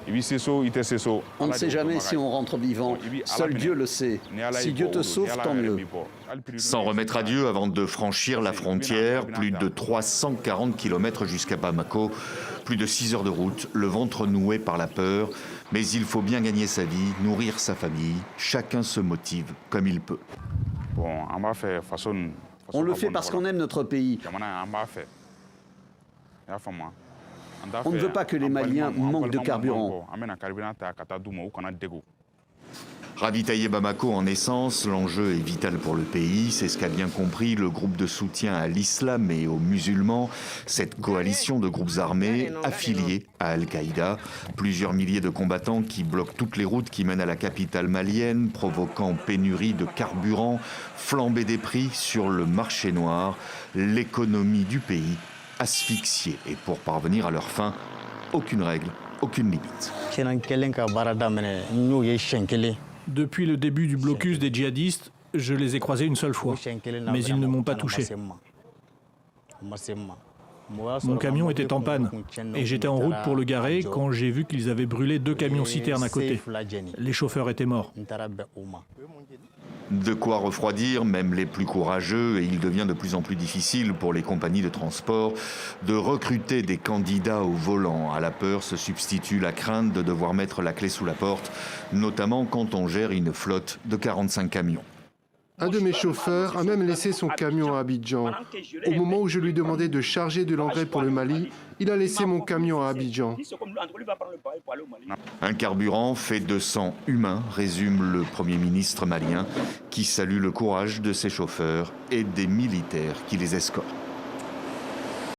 On ne sait jamais si on rentre vivant. Seul Dieu le sait. Si Dieu te sauve, tant mieux. S'en remettre à Dieu avant de franchir la frontière, plus de 340 km jusqu'à Bamako, plus de 6 heures de route, le ventre noué par la peur. Mais il faut bien gagner sa vie, nourrir sa famille. Chacun se motive comme il peut. On le fait parce qu'on aime notre pays. On ne veut pas que les Maliens manquent de carburant. Ravitailler Bamako en essence, l'enjeu est vital pour le pays. C'est ce qu'a bien compris le groupe de soutien à l'islam et aux musulmans, cette coalition de groupes armés affiliés à Al-Qaïda. Plusieurs milliers de combattants qui bloquent toutes les routes qui mènent à la capitale malienne, provoquant pénurie de carburant, flambée des prix sur le marché noir, l'économie du pays asphyxiée. Et pour parvenir à leur fin, aucune règle, aucune limite. Depuis le début du blocus des djihadistes, je les ai croisés une seule fois, mais ils ne m'ont pas touché. Mon camion était en panne et j'étais en route pour le garer quand j'ai vu qu'ils avaient brûlé 2 camions-citernes à côté. Les chauffeurs étaient morts. De quoi refroidir même les plus courageux, et il devient de plus en plus difficile pour les compagnies de transport de recruter des candidats au volant. À la peur se substitue la crainte de devoir mettre la clé sous la porte, notamment quand on gère une flotte de 45 camions. Un de mes chauffeurs a même laissé son camion à Abidjan. Au moment où je lui demandais de charger de l'engrais pour le Mali, il a laissé mon camion à Abidjan. Un carburant fait de sang humain, résume le Premier ministre malien, qui salue le courage de ses chauffeurs et des militaires qui les escortent.